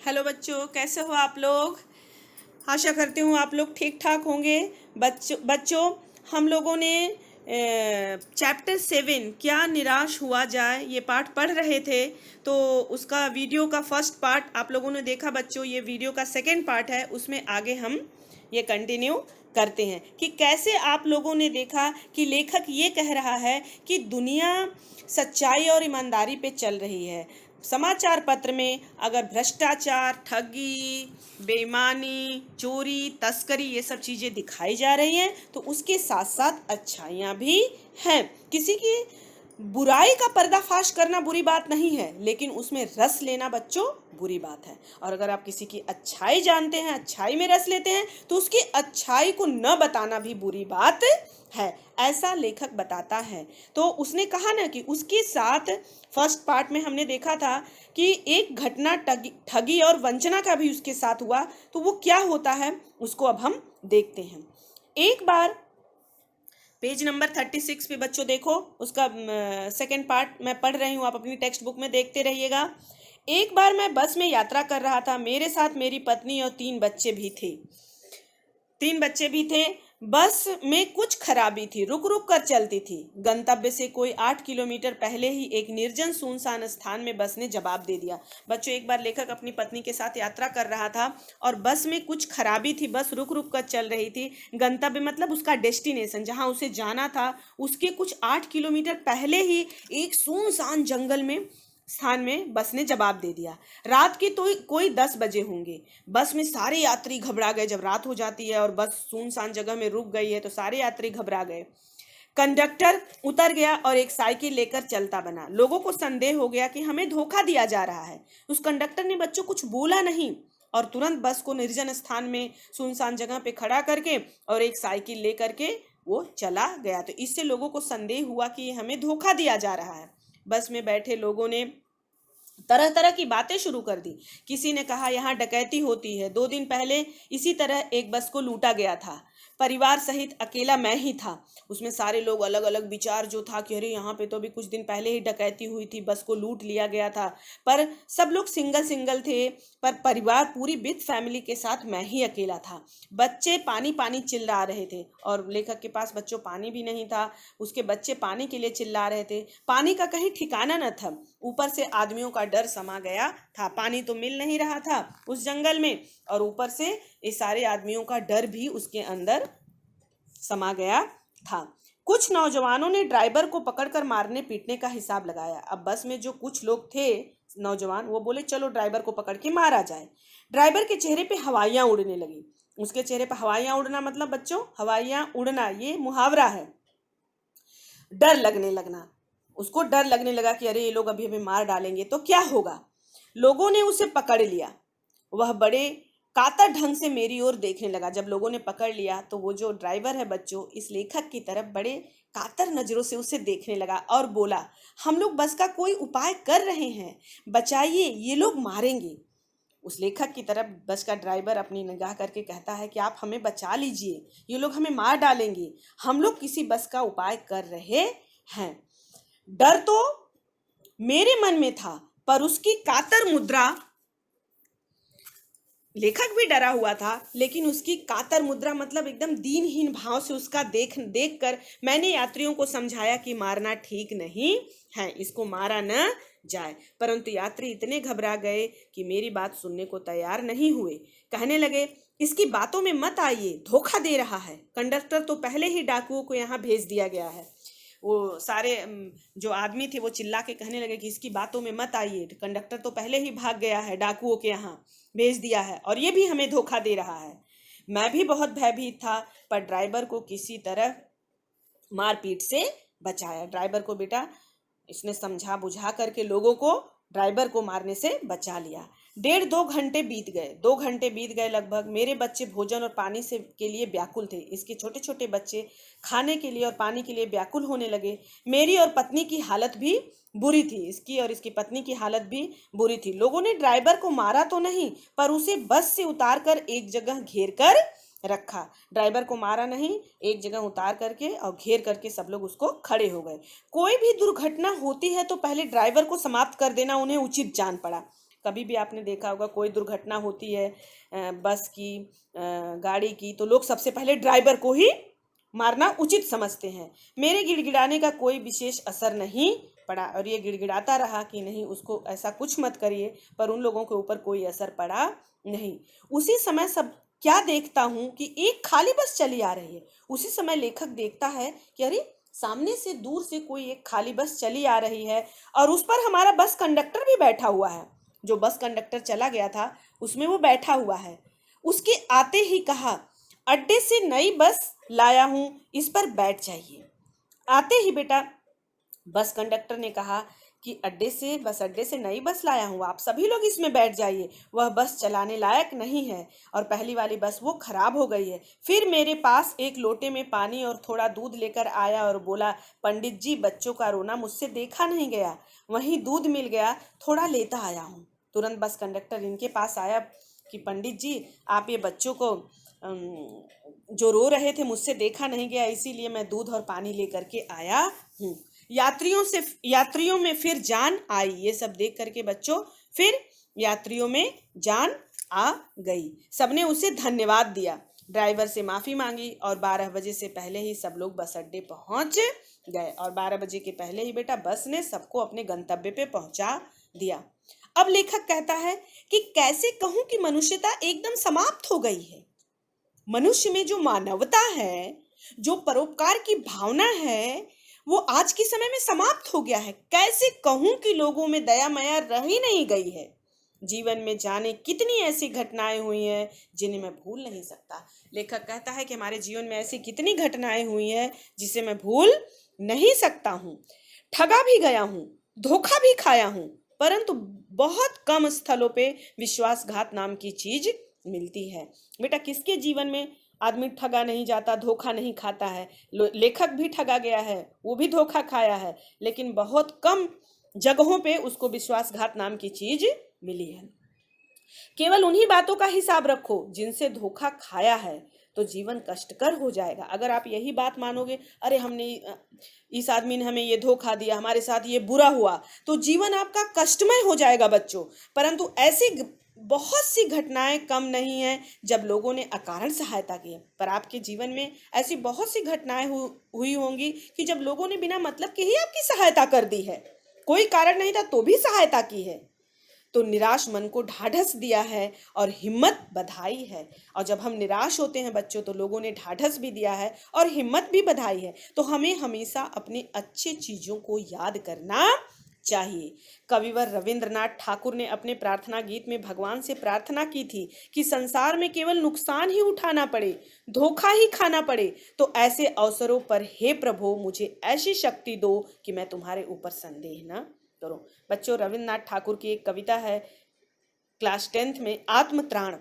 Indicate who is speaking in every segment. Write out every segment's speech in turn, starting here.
Speaker 1: Hello बच्चों, कैसे हो आप लोग। आशा करती हूँ आप लोग ठीक ठाक होंगे। बच्चों हम लोगों ने चैप्टर 7 क्या निराश हुआ जाए ये पाठ पढ़ रहे थे। तो उसका वीडियो का फर्स्ट पार्ट आप लोगों ने देखा बच्चों। ये वीडियो का सेकंड पार्ट है, उसमें आगे हम ये कंटिन्यू करते हैं कि कैसे आप लोगों ने देखा कि लेखक ये कह रहा है कि दुनिया सच्चाई और ईमानदारी पे चल रही है। समाचार पत्र में अगर भ्रष्टाचार, ठगी, बेईमानी, चोरी, तस्करी ये सब चीज़ें दिखाई जा रही हैं, तो उसके साथ साथ अच्छाइयाँ भी हैं। किसी की बुराई का पर्दाफाश करना बुरी बात नहीं है, लेकिन उसमें रस लेना बच्चों बुरी बात है। और अगर आप किसी की अच्छाई जानते हैं, अच्छाई में रस लेते हैं, तो उसकी अच्छाई को न बताना भी बुरी बात है, ऐसा लेखक बताता है। तो उसने कहा ना कि उसके साथ फर्स्ट पार्ट में हमने देखा था कि एक घटना ठगी और वंचना का भी उसके साथ हुआ। तो वो क्या होता है उसको अब हम देखते हैं। एक बार पेज नंबर 36 पे बच्चों देखो, उसका सेकंड पार्ट मैं पढ़ रही हूँ, आप अपनी टेक्स्ट बुक में देखते रहिएगा। एक बार मैं बस में यात्रा कर रहा था, मेरे साथ मेरी पत्नी और 3 बच्चे भी थे। बस में कुछ खराबी थी, रुक रुक कर चलती थी। गंतव्य से कोई 8 किलोमीटर पहले ही एक निर्जन सुनसान स्थान में बस ने जवाब दे दिया। बच्चों, एक बार लेखक अपनी पत्नी के साथ यात्रा कर रहा था और बस में कुछ खराबी थी, बस रुक रुक कर चल रही थी। गंतव्य मतलब उसका डेस्टिनेशन, जहां उसे जाना था, उसके कुछ 8 किलोमीटर पहले ही एक सुनसान जंगल में स्थान में बस ने जवाब दे दिया। रात के तो कोई 10 बजे होंगे। बस में सारे यात्री घबरा गए। जब रात हो जाती है और बस सुनसान जगह में रुक गई है तो सारे यात्री घबरा गए। कंडक्टर उतर गया और एक साइकिल लेकर चलता बना। लोगों को संदेह हो गया कि हमें धोखा दिया जा रहा है। उस कंडक्टर ने बच्चों कुछ बोला नहीं और तुरंत बस को निर्जन स्थान में सुनसान जगह पे खड़ा करके और एक साइकिल लेकर के वो चला गया। तो इससे लोगों को संदेह हुआ कि हमें धोखा दिया जा रहा है। बस में बैठे लोगों ने तरह तरह की बातें शुरू कर दी। किसी ने कहा यहाँ डकैती होती है, 2 दिन पहले इसी तरह एक बस को लूटा गया था, परिवार सहित अकेला मैं ही था। उसमें सारे लोग अलग अलग विचार जो था कि अरे यहाँ पे तो अभी कुछ दिन पहले ही डकैती हुई थी, बस को लूट लिया गया था। पर सब लोग सिंगल सिंगल थे, पर परिवार पूरी विद फैमिली के साथ मैं ही अकेला था। बच्चे पानी पानी चिल्ला रहे थे और लेखक के पास बच्चों पानी भी नहीं था। उसके बच्चे पानी के लिए चिल्ला रहे थे। पानी का कहीं ठिकाना न था। ऊपर से आदमियों का डर समा गया था। पानी तो मिल नहीं रहा था उस जंगल में और ऊपर से ये सारे आदमियों का डर भी उसके अंदर समा गया था। कुछ नौजवानों ने ड्राइवर को पकड़कर मारने पीटने का हिसाब लगाया। अब बस में जो कुछ लोग थे नौजवान, वो बोले चलो ड्राइवर को पकड़ के मारा जाए। ड्राइवर के चेहरे पे हवाइयां उड़ने लगी। उसके चेहरे पे हवाइयां उड़ना मतलब बच्चों, हवाइयां उड़ना ये मुहावरा है। डर लगने लगना, उसको डर लगने लगा कि अरे ये लोग अभी हमें मार डालेंगे तो क्या होगा। लोगों ने उसे पकड़ लिया। वह बड़े कातर ढंग से मेरी ओर देखने लगा। जब लोगों ने पकड़ लिया तो वो जो ड्राइवर है बच्चों, इस लेखक की तरफ बड़े कातर नजरों से उसे देखने लगा और बोला, हम लोग बस का कोई उपाय कर रहे हैं, बचाइए, ये लोग मारेंगे। उस लेखक की तरफ बस का ड्राइवर अपनी निगाह करके कहता है कि आप हमें बचा लीजिए, ये लोग हमें मार डालेंगे, हम लोग किसी बस का उपाय कर रहे हैं। डर तो मेरे मन में था, पर उसकी कातर मुद्रा, लेखक भी डरा हुआ था लेकिन उसकी कातर मुद्रा मतलब एकदम दीनहीन भाव से उसका देख कर मैंने यात्रियों को समझाया कि मारना ठीक नहीं है, इसको मारा न जाए। परंतु यात्री इतने घबरा गए कि मेरी बात सुनने को तैयार नहीं हुए। कहने लगे, इसकी बातों में मत आइए, धोखा दे रहा है। कंडक्टर तो पहले ही डाकुओं को यहाँ भेज दिया गया है। वो सारे जो आदमी थे वो चिल्ला के कहने लगे कि इसकी बातों में मत आइए, कंडक्टर तो पहले ही भाग गया है, डाकुओं के यहाँ भेज दिया है और ये भी हमें धोखा दे रहा है। मैं भी बहुत भयभीत था, पर ड्राइवर को किसी तरह मारपीट से बचाया। ड्राइवर को बेटा इसने समझा बुझा करके लोगों को ड्राइवर को मारने से बचा लिया। 1.5-2 घंटे बीत गए। 2 घंटे बीत गए लगभग। मेरे बच्चे भोजन और पानी से के लिए व्याकुल थे। इसके छोटे छोटे बच्चे खाने के लिए और पानी के लिए व्याकुल होने लगे। मेरी और पत्नी की हालत भी बुरी थी। इसकी और इसकी पत्नी की हालत भी बुरी थी। लोगों ने ड्राइवर को मारा तो नहीं, पर उसे बस से उतार कर एक जगह घेर कर रखा। ड्राइवर को मारा नहीं, एक जगह उतार करके और घेर करके सब लोग उसको खड़े हो गए। कोई भी दुर्घटना होती है तो पहले ड्राइवर को समाप्त कर देना उन्हें उचित जान पड़ा। कभी भी आपने देखा होगा कोई दुर्घटना होती है बस की, गाड़ी की, तो लोग सबसे पहले ड्राइवर को ही मारना उचित समझते हैं। मेरे गिड़गिड़ाने का कोई विशेष असर नहीं पड़ा और ये गिड़गिड़ाता रहा कि नहीं उसको ऐसा कुछ मत करिए, पर उन लोगों के ऊपर कोई असर पड़ा नहीं। उसी समय सब क्या देखता हूँ कि एक खाली बस चली आ रही है। उसी समय लेखक देखता है कि अरे सामने से दूर से कोई एक खाली बस चली आ रही है और उस पर हमारा बस कंडक्टर भी बैठा हुआ है। जो बस कंडक्टर चला गया था उसमें वो बैठा हुआ है। उसके आते ही कहा, अड्डे से नई बस लाया हूँ, इस पर बैठ जाइए। आते ही बेटा बस कंडक्टर ने कहा कि बस अड्डे से नई बस लाया हूँ, आप सभी लोग इसमें बैठ जाइए, वह बस चलाने लायक नहीं है और पहली वाली बस वो खराब हो गई है। फिर मेरे पास एक लोटे में पानी और थोड़ा दूध लेकर आया और बोला, पंडित जी बच्चों का रोना मुझसे देखा नहीं गया, वहीं दूध मिल गया, थोड़ा लेता आया हूँ। तुरंत बस कंडक्टर इनके पास आया कि पंडित जी आप ये बच्चों को जो रो रहे थे मुझसे देखा नहीं गया, इसीलिए मैं दूध और पानी लेकर के आया हूँ। यात्रियों में फिर जान आई। ये सब देख करके बच्चों फिर यात्रियों में जान आ गई। सबने उसे धन्यवाद दिया, ड्राइवर से माफ़ी मांगी और 12 बजे से पहले ही सब लोग बस अड्डे पहुंच गए और 12 बजे के पहले ही बेटा बस ने सबको अपने गंतव्य पे पहुंचा दिया। अब लेखक कहता है कि कैसे कहूं कि मनुष्यता एकदम समाप्त हो गई है। मनुष्य में जो मानवता है, जो परोपकार की भावना है, वो आज के समय में समाप्त हो गया है। कैसे कहूं कि लोगों में दया माया रह ही नहीं गई है। जीवन में जाने कितनी ऐसी घटनाएं हुई हैं जिन्हें मैं भूल नहीं सकता। लेखक कहता है कि हमारे जीवन में ऐसी कितनी घटनाएं हुई हैं जिसे मैं भूल नहीं सकता हूँ। ठगा भी गया हूँ, धोखा भी खाया हूँ, परंतु बहुत कम स्थलों पे विश्वासघात नाम की चीज मिलती है। बेटा किसके जीवन में आदमी ठगा नहीं जाता, धोखा नहीं खाता है। लेखक भी ठगा गया है, वो भी धोखा खाया है, लेकिन बहुत कम जगहों पे उसको विश्वासघात नाम की चीज मिली है। केवल उन्हीं बातों का हिसाब रखो जिनसे धोखा खाया है, तो जीवन कष्टकर हो जाएगा। अगर आप यही बात मानोगे, अरे हमने इस आदमी ने हमें ये धोखा दिया, हमारे साथ ये बुरा हुआ, तो जीवन आपका कष्टमय हो जाएगा बच्चों। परंतु ऐसी बहुत सी घटनाएं कम नहीं हैं जब लोगों ने अकारण सहायता की है, पर आपके जीवन में ऐसी बहुत सी घटनाएं हुई होंगी कि जब लोगों ने बिना मतलब के ही आपकी सहायता कर दी है, कोई कारण नहीं था तो भी सहायता की है। तो निराश मन को ढाढ़स दिया है और हिम्मत बधाई है। और जब हम निराश होते हैं बच्चों, तो लोगों ने ढाढ़स भी दिया है और हिम्मत भी बधाई है। तो हमें हमेशा अपनी अच्छी चीजों को याद करना चाहिए। कविवर रविंद्रनाथ ठाकुर ने अपने प्रार्थना गीत में भगवान से प्रार्थना की थी कि संसार में केवल नुकसान ही उठाना पड़े, धोखा ही खाना पड़े, तो ऐसे अवसरों पर हे प्रभु मुझे ऐसी शक्ति दो कि मैं तुम्हारे ऊपर संदेह न करो। बच्चों रविंद्रनाथ ठाकुर की एक कविता है क्लास 10th में, आत्मत्राण।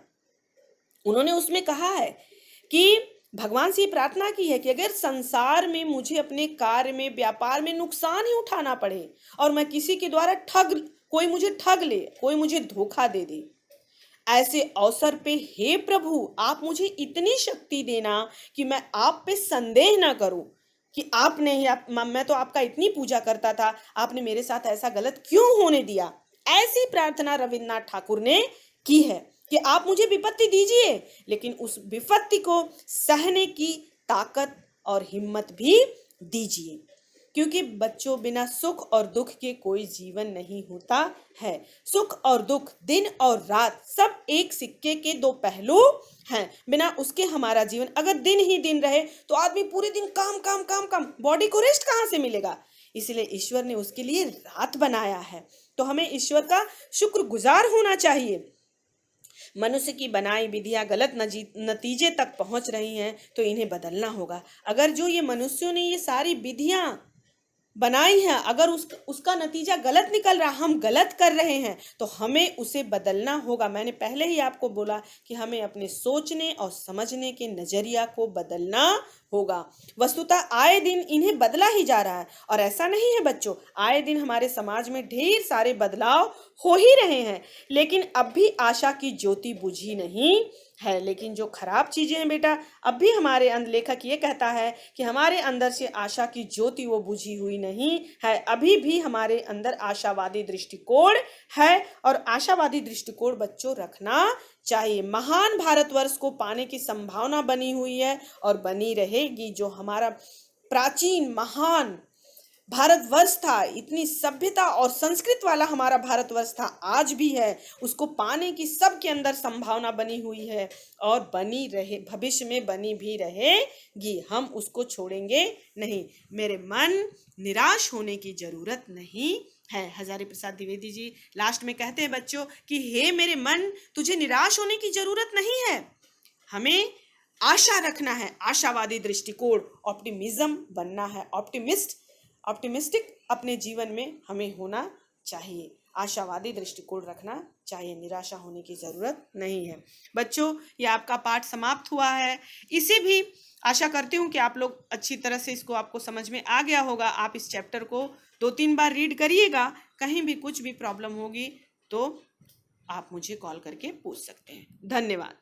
Speaker 1: उन्होंने उसमें कहा है कि भगवान से प्रार्थना की है कि अगर संसार में मुझे अपने कार्य में, व्यापार में नुकसान ही उठाना पड़े और मैं किसी के द्वारा कोई मुझे ठग ले, कोई मुझे धोखा दे दे, ऐसे अवसर पे हे प्रभु आप मुझे इतनी शक्ति देना कि मैं आप पे संदेह ना करूं कि आपने ही मैं तो आपका इतनी पूजा करता था, आपने मेरे साथ ऐसा गलत क्यों होने दिया। ऐसी प्रार्थना रविंद्रनाथ ठाकुर ने की है कि आप मुझे विपत्ति दीजिए, लेकिन उस विपत्ति को सहने की ताकत और हिम्मत भी दीजिए। क्योंकि बच्चों बिना सुख और दुख के कोई जीवन नहीं होता है। सुख और दुख, दिन और रात सब एक सिक्के के दो पहलू हैं। बिना उसके हमारा जीवन, अगर दिन ही दिन रहे तो आदमी पूरे दिन काम काम काम काम, बॉडी को रेस्ट कहाँ से मिलेगा। इसलिए ईश्वर ने उसके लिए रात बनाया है। तो हमें ईश्वर का शुक्रगुजार होना चाहिए। मनुष्य की बनाई विधियां गलत नतीजे तक पहुंच रही हैं तो इन्हें बदलना होगा। अगर जो ये मनुष्यों ने ये सारी विधियां बनाई हैं, अगर उसका नतीजा गलत निकल रहा, हम गलत कर रहे हैं, तो हमें उसे बदलना होगा। मैंने पहले ही आपको बोला कि हमें अपने सोचने और समझने के नजरिया को बदलना होगा। वस्तुतः आए दिन इन्हें बदला ही जा रहा है और ऐसा नहीं है बच्चों, आए दिन हमारे समाज में ढेर सारे बदलाव हो ही रहे हैं, लेकिन अब भी आशा की ज्योति बुझी नहीं है। लेकिन जो खराब चीजें हैं बेटा, अब भी हमारे अंदर, लेखक ये कहता है कि हमारे अंदर से आशा की ज्योति वो बुझी हुई नहीं है, अभी भी हमारे अंदर आशावादी दृष्टिकोण है। और आशावादी दृष्टिकोण बच्चों रखना चाहिए। महान भारतवर्ष को पाने की संभावना बनी हुई है और बनी रहेगी। जो हमारा प्राचीन महान भारतवर्ष था, इतनी सभ्यता और संस्कृत वाला हमारा भारतवर्ष था, आज भी है, उसको पाने की सबके अंदर संभावना बनी हुई है और बनी रहे, भविष्य में बनी भी रहेगी। हम उसको छोड़ेंगे नहीं। मेरे मन, निराश होने की जरूरत नहीं है। हजारी प्रसाद द्विवेदी जी लास्ट में कहते हैं बच्चों कि हे मेरे मन, तुझे निराश होने की जरूरत नहीं है, हमें आशा रखना है, आशावादी दृष्टिकोण, ऑप्टिमिज्म बनना है, ऑप्टिमिस्टिक अपने जीवन में हमें होना चाहिए, आशावादी दृष्टिकोण रखना चाहिए, निराशा होने की जरूरत नहीं है। बच्चों, ये आपका पाठ समाप्त हुआ है। इसे भी आशा करती हूँ कि आप लोग अच्छी तरह से इसको, आपको समझ में आ गया होगा। आप इस चैप्टर को 2-3 बार रीड करिएगा। कहीं भी कुछ भी प्रॉब्लम होगी तो आप मुझे कॉल करके पूछ सकते हैं। धन्यवाद।